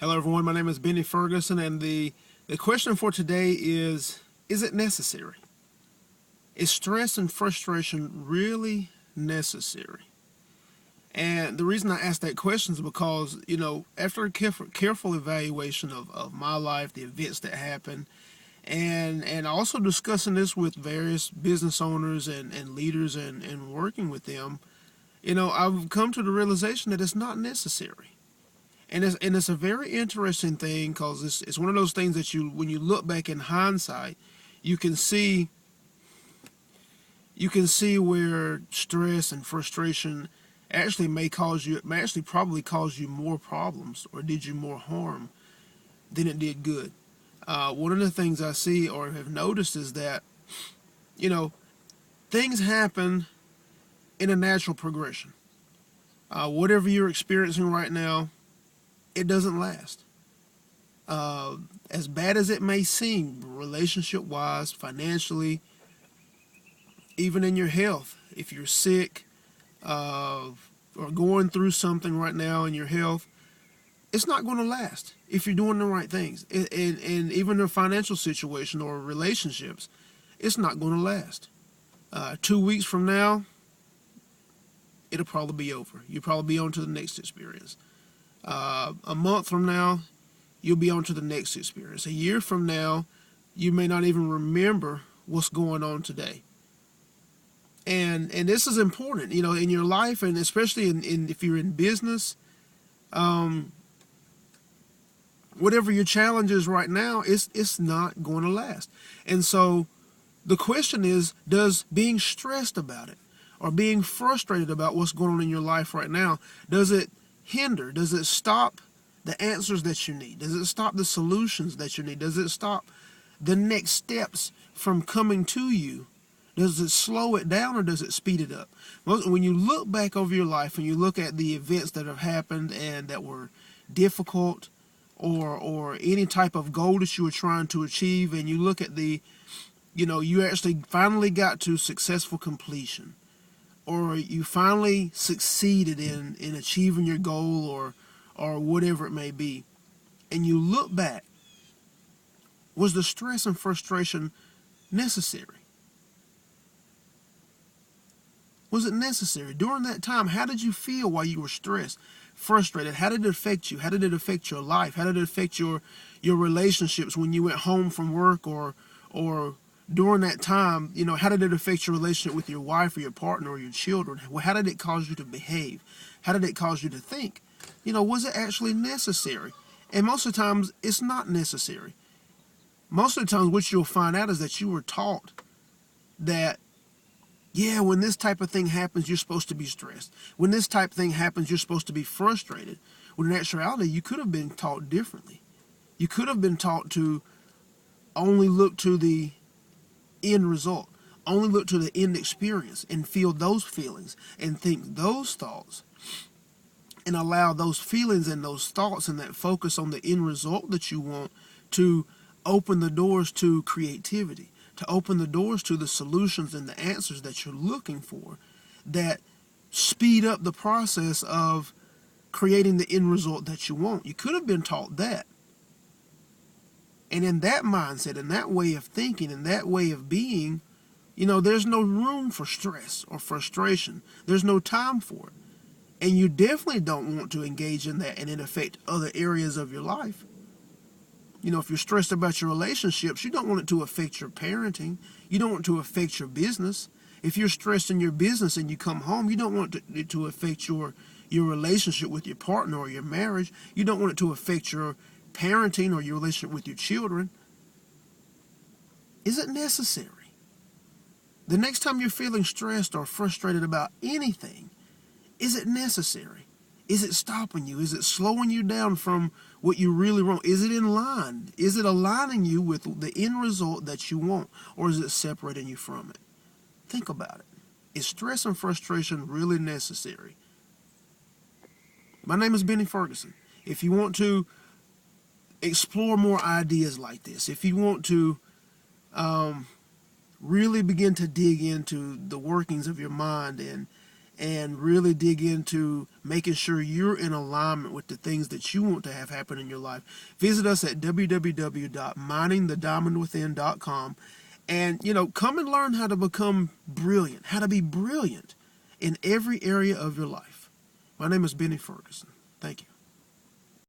Hello, everyone. My name is Benny Ferguson, and the question for today is it necessary? Is stress and frustration really necessary? And the reason I ask that question is because, after a careful evaluation of my life, the events that happen, and also discussing this with various business owners and leaders and working with them, I've come to the realization that it's not necessary. And it's a very interesting thing because it's one of those things that when you look back in hindsight, you can see you can see where stress and frustration may actually probably cause you more problems or did you more harm than it did good. One of the things I see or have noticed is that you know things happen in a natural progression. Whatever you're experiencing right now, it doesn't last. As bad as it may seem, relationship wise, financially, even in your health, if you're sick or going through something right now in your health, it's not going to last if you're doing the right things. And even a financial situation or relationships, it's not going to last. 2 weeks from now, it'll probably be over. You'll probably be on to the next experience. A month from now, you'll be on to the next experience. A year from now, you may not even remember what's going on today. And this is important, in your life, and especially in if you're in business, whatever your challenge is right now, it's not going to last. And so the question is, does being stressed about it or being frustrated about what's going on in your life right now, does it hinder? Does it stop the answers that you need? Does it stop the solutions that you need? Does it stop the next steps from coming to you? Does it slow it down or does it speed it up? When you look back over your life and you look at the events that have happened and that were difficult, or any type of goal that you were trying to achieve, and you look at you actually finally got to successful completion, or you finally succeeded in achieving your goal, or whatever it may be, and you look back, was the stress and frustration necessary? Was it necessary? During that time, how did you feel while you were stressed, frustrated? How did it affect you? How did it affect your life? How did it affect your relationships when you went home from work, or during that time, how did it affect your relationship with your wife or your partner or your children? How did it cause you to behave? How did it cause you to think? Was it actually necessary? And most of the times, it's not necessary. Most of the times, what you'll find out is that you were taught that, yeah, when this type of thing happens, you're supposed to be stressed. When this type of thing happens, you're supposed to be frustrated. When in actuality, you could have been taught differently. You could have been taught to only look to the end result, only look to the end experience and feel those feelings and think those thoughts, and allow those feelings and those thoughts and that focus on the end result that you want to open the doors to creativity, to open the doors to the solutions and the answers that you're looking for, that speed up the process of creating the end result that you want. You could have been taught that. And in that mindset, in that way of thinking, in that way of being, there's no room for stress or frustration. There's no time for it. And you definitely don't want to engage in that and it affect other areas of your life. If you're stressed about your relationships, you don't want it to affect your parenting. You don't want it to affect your business. If you're stressed in your business and you come home, you don't want it to affect your relationship with your partner or your marriage. You don't want it to affect your parenting or your relationship with your children. Is it necessary? The next time you're feeling stressed or frustrated about anything, is it necessary? Is it stopping you? Is it slowing you down from what you really want? Is it in line? Is it aligning you with the end result that you want? Or is it separating you from it? Think about it. Is stress and frustration really necessary? My name is Benny Ferguson. If you want to explore more ideas like this, if you want to really begin to dig into the workings of your mind and really dig into making sure you're in alignment with the things that you want to have happen in your life. Visit us at www.mindingthediamondwithin.com, and come and learn how to become brilliant, how to be brilliant in every area of your life. My name is Benny Ferguson. Thank you.